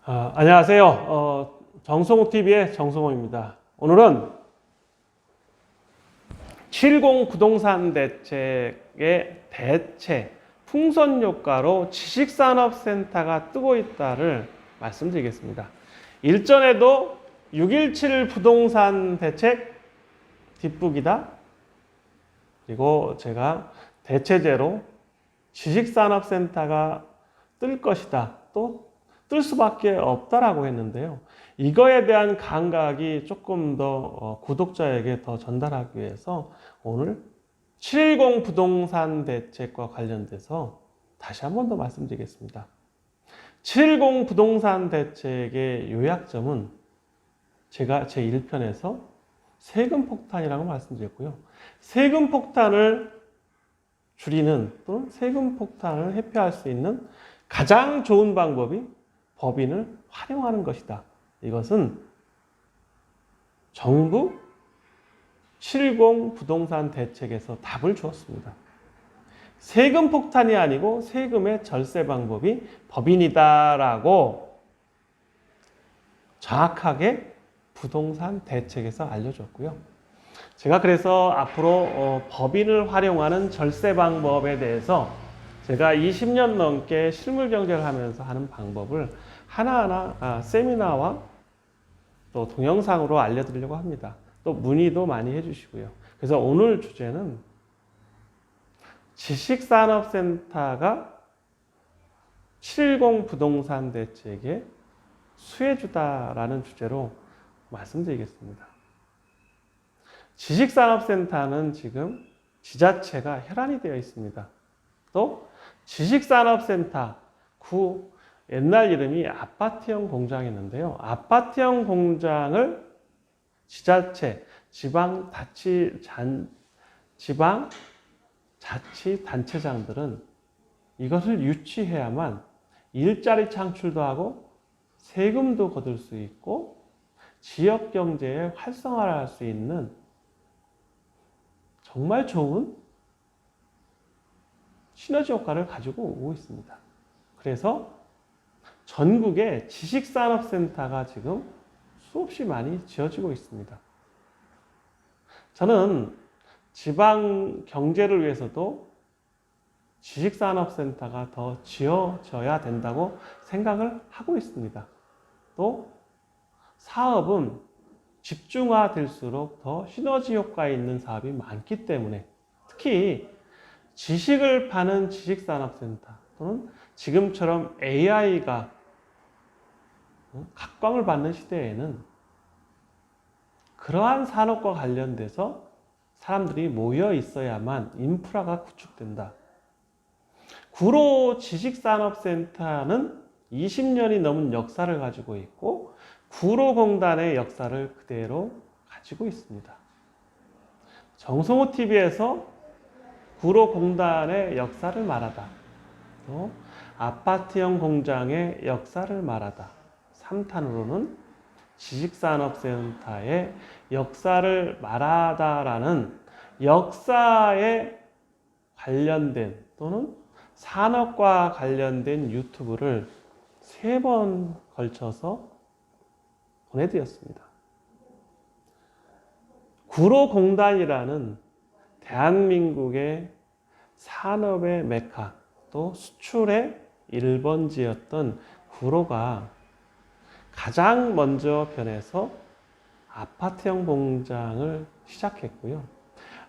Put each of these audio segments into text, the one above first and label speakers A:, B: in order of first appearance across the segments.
A: 안녕하세요. 정성호TV의 정성호입니다. 오늘은 70 부동산 대책의 대체 풍선효과로 지식산업센터가 뜨고 있다를 말씀드리겠습니다. 일전에도 6.17 부동산 대책 뒷북이다. 그리고 제가 대체제로 지식산업센터가 뜰 것이다. 또 뜰 수밖에 없다라고 했는데요. 이거에 대한 감각이 조금 더 구독자에게 더 전달하기 위해서 오늘 710 부동산 대책과 관련돼서 다시 한 번 더 말씀드리겠습니다. 710 부동산 대책의 요약점은 제가 제 1편에서 세금 폭탄이라고 말씀드렸고요. 세금 폭탄을 줄이는 또는 세금 폭탄을 회피할 수 있는 가장 좋은 방법이 법인을 활용하는 것이다. 이것은 정부 70 부동산 대책에서 답을 주었습니다. 세금 폭탄이 아니고 세금의 절세 방법이 법인이다라고 정확하게 부동산 대책에서 알려줬고요. 제가 그래서 앞으로 법인을 활용하는 절세 방법에 대해서 제가 20년 넘게 실물 경제를 하면서 하는 방법을 하나하나 세미나와 또 동영상으로 알려드리려고 합니다. 또 문의도 많이 해주시고요. 그래서 오늘 주제는 지식산업센터가 70 부동산 대책의 수혜주다라는 주제로 말씀드리겠습니다. 지식산업센터는 지금 지자체가 혈안이 되어 있습니다. 또 지식산업센터 옛날 이름이 아파트형 공장이었는데요. 아파트형 공장을 지자체, 지방자치단체장들은 이것을 유치해야만 일자리 창출도 하고 세금도 거둘 수 있고 지역 경제에 활성화를 할 수 있는 정말 좋은 시너지 효과를 가지고 오고 있습니다. 그래서 전국에 지식산업센터가 지금 수없이 많이 지어지고 있습니다. 저는 지방 경제를 위해서도 지식산업센터가 더 지어져야 된다고 생각을 하고 있습니다. 또 사업은 집중화될수록 더 시너지 효과 있는 사업이 많기 때문에 특히 지식을 파는 지식산업센터 또는 지금처럼 AI가 각광을 받는 시대에는 그러한 산업과 관련돼서 사람들이 모여 있어야만 인프라가 구축된다. 구로 지식산업센터는 20년이 넘은 역사를 가지고 있고 구로공단의 역사를 그대로 가지고 있습니다. 정성호TV에서 구로공단의 역사를 말하다. 또 아파트형 공장의 역사를 말하다. 3탄으로는 지식산업센터의 역사를 말하다라는 역사에 관련된 또는 산업과 관련된 유튜브를 3번 걸쳐서 보내드렸습니다. 구로공단이라는 대한민국의 산업의 메카 또 수출의 1번지였던 구로가 가장 먼저 변해서 아파트형 공장을 시작했고요.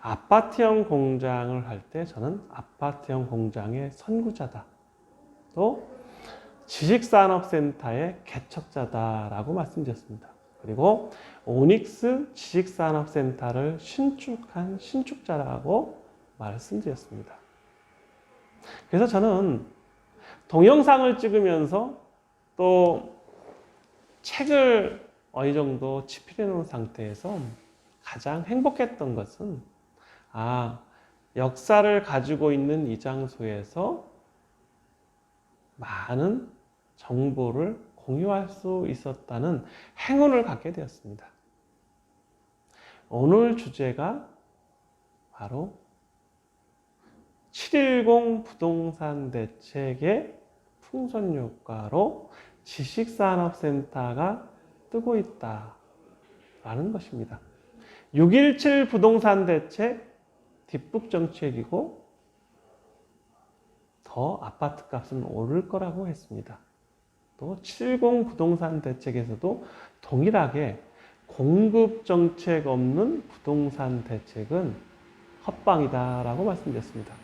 A: 아파트형 공장을 할 때 저는 아파트형 공장의 선구자다. 또 지식산업센터의 개척자다라고 말씀드렸습니다. 그리고 오닉스 지식산업센터를 신축한 신축자라고 말씀드렸습니다. 그래서 저는 동영상을 찍으면서 또 책을 어느 정도 집필해 놓은 상태에서 가장 행복했던 것은 역사를 가지고 있는 이 장소에서 많은 정보를 공유할 수 있었다는 행운을 갖게 되었습니다. 오늘 주제가 바로 710 부동산 대책의 풍선 효과로 지식산업센터가 뜨고 있다라는 것입니다. 6.17 부동산 대책 뒷북 정책이고 더 아파트 값은 오를 거라고 했습니다. 또 70 부동산 대책에서도 동일하게 공급 정책 없는 부동산 대책은 헛방이다라고 말씀드렸습니다.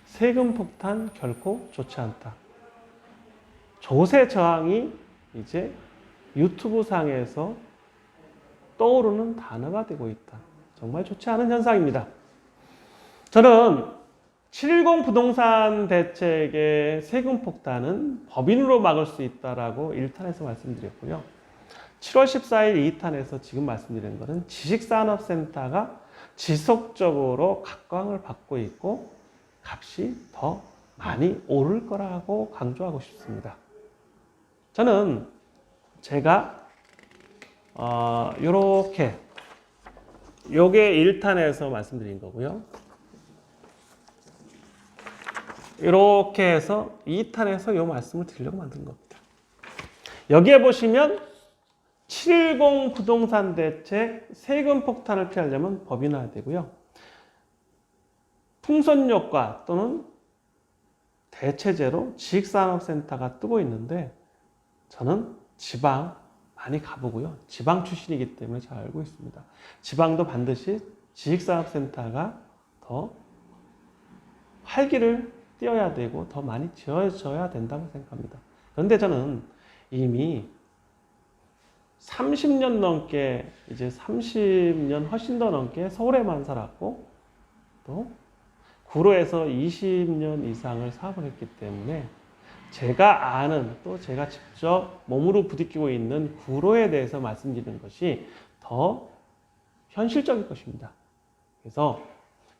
A: 세금 폭탄 결코 좋지 않다. 조세 저항이 이제 유튜브 상에서 떠오르는 단어가 되고 있다. 정말 좋지 않은 현상입니다. 저는 710 부동산 대책의 세금 폭탄은 법인으로 막을 수 있다라고 1탄에서 말씀드렸고요. 7월 14일 2탄에서 지금 말씀드린 것은 지식산업센터가 지속적으로 각광을 받고 있고 값이 더 많이 오를 거라고 강조하고 싶습니다. 저는 제가 요게 1탄에서 말씀드린 거고요. 이렇게 해서 2탄에서 이 말씀을 드리려고 만든 겁니다. 여기에 보시면 710 부동산 대책 세금 폭탄을 피하려면 법인화해야 되고요. 풍선효과 또는 대체제로 지식산업센터가 뜨고 있는데 저는 지방 많이 가보고요. 지방 출신이기 때문에 잘 알고 있습니다. 지방도 반드시 지식산업센터가 더 활기를 띄어야 되고 더 많이 지어져야 된다고 생각합니다. 그런데 저는 이미 30년 넘게 이제 30년 훨씬 더 넘게 서울에만 살았고 또 구로에서 20년 이상을 사업을 했기 때문에 제가 아는 또 제가 직접 몸으로 부딪히고 있는 구로에 대해서 말씀드리는 것이 더 현실적일 것입니다. 그래서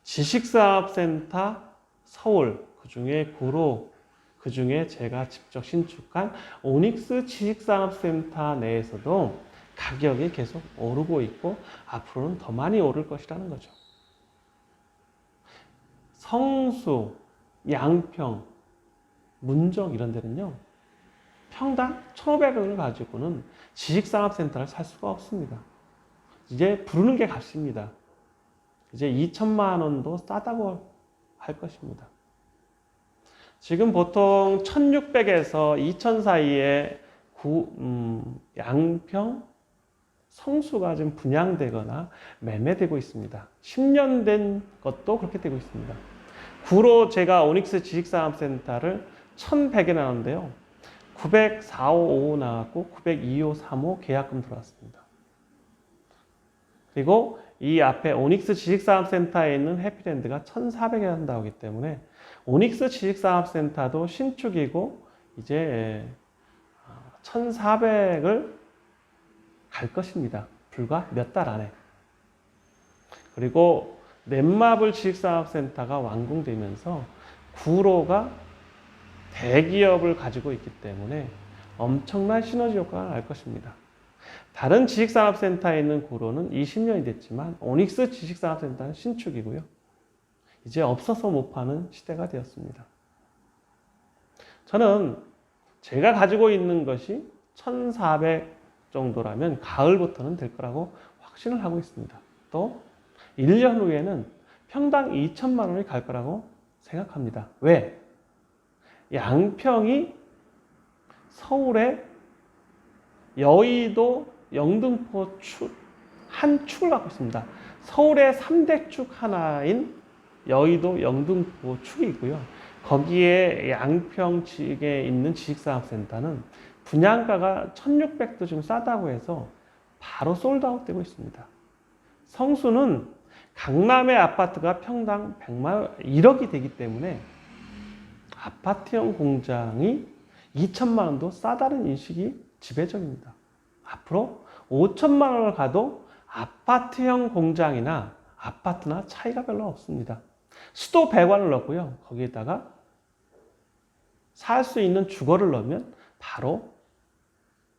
A: 지식사업센터 서울, 그 중에 구로, 그 중에 제가 직접 신축한 오닉스 지식산업센터 내에서도 가격이 계속 오르고 있고 앞으로는 더 많이 오를 것이라는 거죠. 성수, 양평, 문정 이런 데는요. 평당 1,500원을 가지고는 지식산업센터를 살 수가 없습니다. 이제 부르는 게 값입니다. 이제 2천만 원도 싸다고 할 것입니다. 지금 보통 1,600에서 2,000 사이에 양평, 성수가 지금 분양되거나 매매되고 있습니다. 10년 된 것도 그렇게 되고 있습니다. 구로 제가 오닉스 지식산업센터를 1,100에 나왔는데요. 904호 나왔고 902호 계약금 들어왔습니다. 그리고 이 앞에 오닉스 지식산업센터에 있는 해피랜드가 1,400에 한다고 하기 때문에 오닉스 지식산업센터도 신축이고 이제 1,400을 갈 것입니다. 불과 몇 달 안에. 그리고 넷마블 지식산업센터가 완공되면서 구로가 대기업을 가지고 있기 때문에 엄청난 시너지 효과가 날 것입니다. 다른 지식산업센터에 있는 구로는 20년이 됐지만 오닉스 지식산업센터는 신축이고요. 이제 없어서 못 파는 시대가 되었습니다. 저는 제가 가지고 있는 것이 1,400 정도라면 가을부터는 될 거라고 확신을 하고 있습니다. 또 1년 후에는 평당 2천만 원이 갈 거라고 생각합니다. 왜? 양평이 서울의 여의도, 영등포 한 축을 갖고 있습니다. 서울의 3대 축 하나인 여의도, 영등포 축이 있고요. 거기에 양평 지역에 있는 지식산업센터는 분양가가 1,600도 좀 싸다고 해서 바로 솔드아웃 되고 있습니다. 성수는 강남의 아파트가 평당 1억이 되기 때문에 아파트형 공장이 2천만 원도 싸다는 인식이 지배적입니다. 앞으로 5천만 원을 가도 아파트형 공장이나 아파트나 차이가 별로 없습니다. 수도 배관을 넣고요. 거기에다가 살 수 있는 주거를 넣으면 바로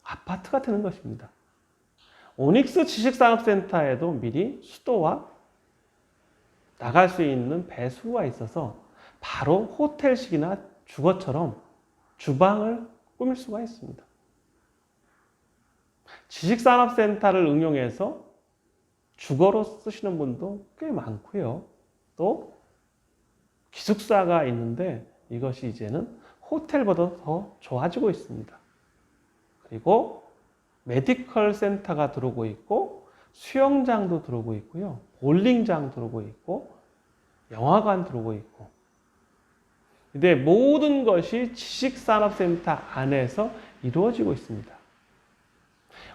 A: 아파트가 되는 것입니다. 오닉스 지식산업센터에도 미리 수도와 나갈 수 있는 배수구가 있어서 바로 호텔식이나 주거처럼 주방을 꾸밀 수가 있습니다. 지식산업센터를 응용해서 주거로 쓰시는 분도 꽤 많고요. 또 기숙사가 있는데 이것이 이제는 호텔보다 더 좋아지고 있습니다. 그리고 메디컬 센터가 들어오고 있고 수영장도 들어오고 있고요. 볼링장 들어오고 있고 영화관 들어오고 있고. 근데 모든 것이 지식산업센터 안에서 이루어지고 있습니다.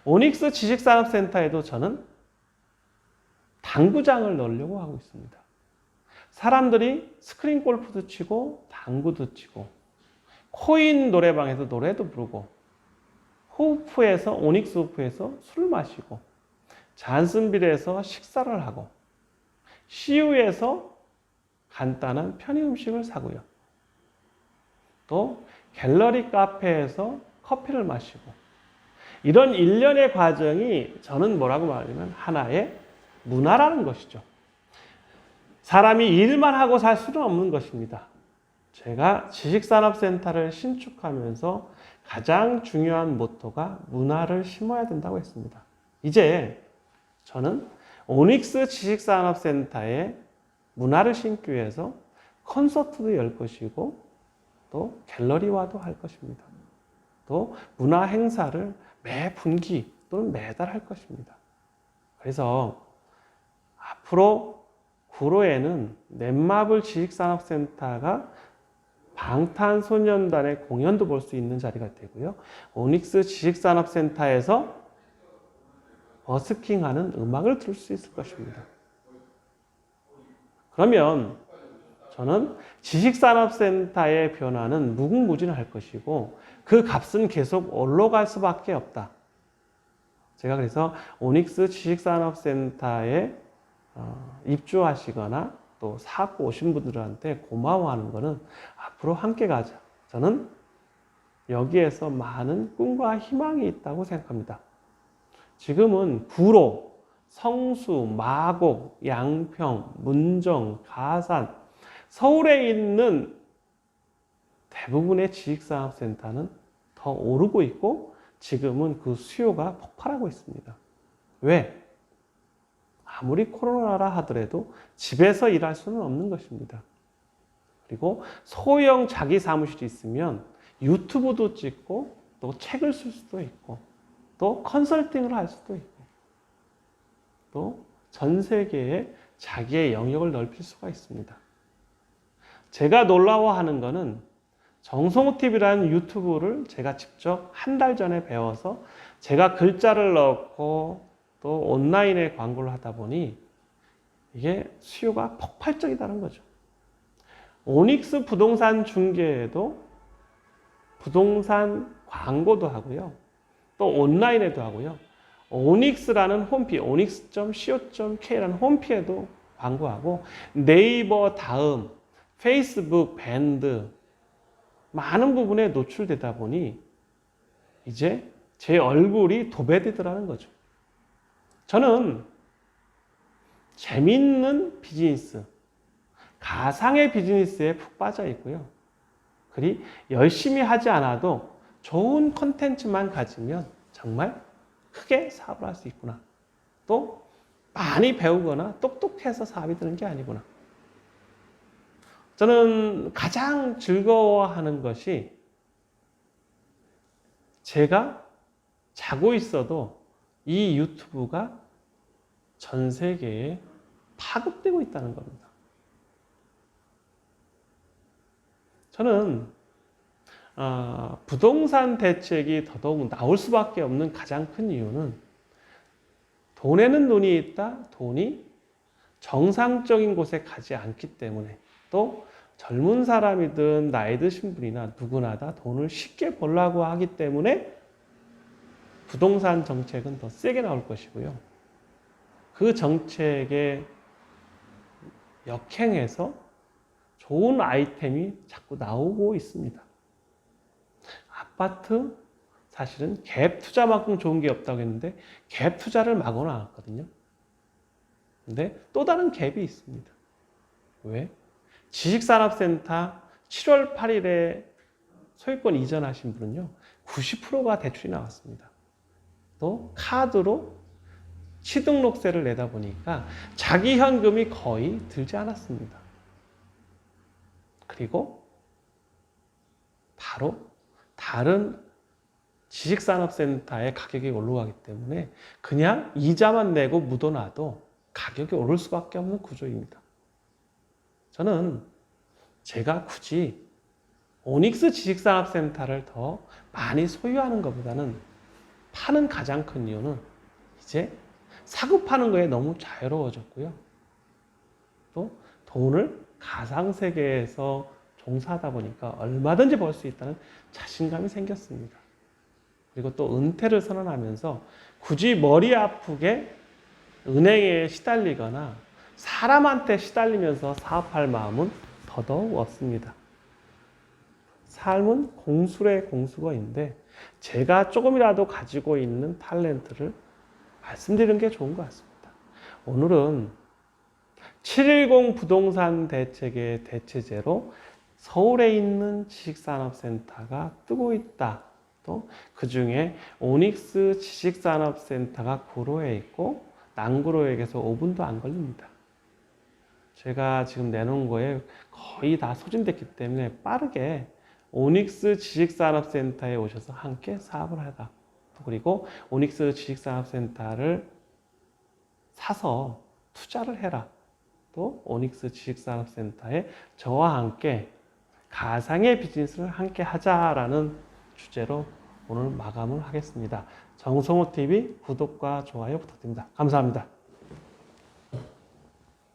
A: 오닉스 지식산업센터에도 저는 당구장을 넣으려고 하고 있습니다. 사람들이 스크린 골프도 치고 당구도 치고 코인 노래방에서 노래도 부르고 호프에서 오닉스 호프에서 술을 마시고 잔슨빌에서 식사를 하고 CU에서 간단한 편의 음식을 사고요. 또 갤러리 카페에서 커피를 마시고 이런 일련의 과정이 저는 뭐라고 말하냐면 하나의 문화라는 것이죠. 사람이 일만 하고 살 수는 없는 것입니다. 제가 지식산업센터를 신축하면서 가장 중요한 모토가 문화를 심어야 된다고 했습니다. 이제 저는 오닉스 지식산업센터에 문화를 심기 위해서 콘서트도 열 것이고 또 갤러리화도 할 것입니다. 또 문화 행사를 매 분기 또는 매달 할 것입니다. 그래서 앞으로 구로에는 넷마블 지식산업센터가 방탄소년단의 공연도 볼 수 있는 자리가 되고요. 오닉스 지식산업센터에서 버스킹하는 음악을 들을 수 있을 것입니다. 그러면 저는 지식산업센터의 변화는 무궁무진할 것이고 그 값은 계속 올라갈 수밖에 없다. 제가 그래서 오닉스 지식산업센터에 입주하시거나 또 사고 오신 분들한테 고마워하는 것은 앞으로 함께 가자. 저는 여기에서 많은 꿈과 희망이 있다고 생각합니다. 지금은 구로, 성수, 마곡, 양평, 문정, 가산, 서울에 있는 대부분의 지식산업센터는 더 오르고 있고 지금은 그 수요가 폭발하고 있습니다. 왜? 아무리 코로나라 하더라도 집에서 일할 수는 없는 것입니다. 그리고 소형 자기 사무실이 있으면 유튜브도 찍고 또 책을 쓸 수도 있고 또 컨설팅을 할 수도 있고 또 전 세계에 자기의 영역을 넓힐 수가 있습니다. 제가 놀라워하는 거는 정성호TV라는 유튜브를 제가 직접 한 달 전에 배워서 제가 글자를 넣고 또 온라인에 광고를 하다 보니 이게 수요가 폭발적이다는 거죠. 오닉스 부동산 중개에도 부동산 광고도 하고요. 또 온라인에도 하고요. 오닉스라는 홈피, onyx.co.k라는 홈피에도 광고하고 네이버 다음, 페이스북, 밴드 많은 부분에 노출되다 보니 이제 제 얼굴이 도배되더라는 거죠. 저는 재밌는 비즈니스, 가상의 비즈니스에 푹 빠져 있고요. 그리 열심히 하지 않아도 좋은 콘텐츠만 가지면 정말 크게 사업을 할 수 있구나. 또 많이 배우거나 똑똑해서 사업이 되는 게 아니구나. 저는 가장 즐거워하는 것이 제가 자고 있어도 이 유튜브가 전 세계에 파급되고 있다는 겁니다. 저는 부동산 대책이 더더욱 나올 수밖에 없는 가장 큰 이유는 돈에는 돈이 있다, 돈이 정상적인 곳에 가지 않기 때문에 또 젊은 사람이든 나이 드신 분이나 누구나 다 돈을 쉽게 벌려고 하기 때문에 부동산 정책은 더 세게 나올 것이고요. 그 정책에 역행해서 좋은 아이템이 자꾸 나오고 있습니다. 아파트 사실은 갭 투자만큼 좋은 게 없다고 했는데 갭 투자를 막아놨거든요. 근데 또 다른 갭이 있습니다. 왜? 지식산업센터 7월 8일에 소유권 이전하신 분은요. 90%가 대출이 나왔습니다. 또 카드로 취등록세를 내다 보니까 자기 현금이 거의 들지 않았습니다. 그리고 바로 다른 지식산업센터의 가격이 올라가기 때문에 그냥 이자만 내고 묻어놔도 가격이 오를 수밖에 없는 구조입니다. 저는 제가 굳이 오닉스 지식산업센터를 더 많이 소유하는 것보다는 파는 가장 큰 이유는 이제 사고 파는 거에 너무 자유로워졌고요. 또 돈을 가상세계에서 종사하다 보니까 얼마든지 벌 수 있다는 자신감이 생겼습니다. 그리고 또 은퇴를 선언하면서 굳이 머리 아프게 은행에 시달리거나 사람한테 시달리면서 사업할 마음은 더더욱 없습니다. 삶은 공수의 공수거인데 제가 조금이라도 가지고 있는 탤런트를 말씀드리는 게 좋은 것 같습니다. 오늘은 710 부동산 대책의 대체제로 서울에 있는 지식산업센터가 뜨고 있다. 또 그 중에 오닉스 지식산업센터가 구로에 있고 남구로역에서 5분도 안 걸립니다. 제가 지금 내놓은 거에 거의 다 소진됐기 때문에 빠르게 오닉스 지식산업센터에 오셔서 함께 사업을 하다. 그리고 오닉스 지식산업센터를 사서 투자를 해라. 또 오닉스 지식산업센터에 저와 함께 가상의 비즈니스를 함께 하자라는 주제로 오늘 마감을 하겠습니다. 정성호TV 구독과 좋아요 부탁드립니다. 감사합니다.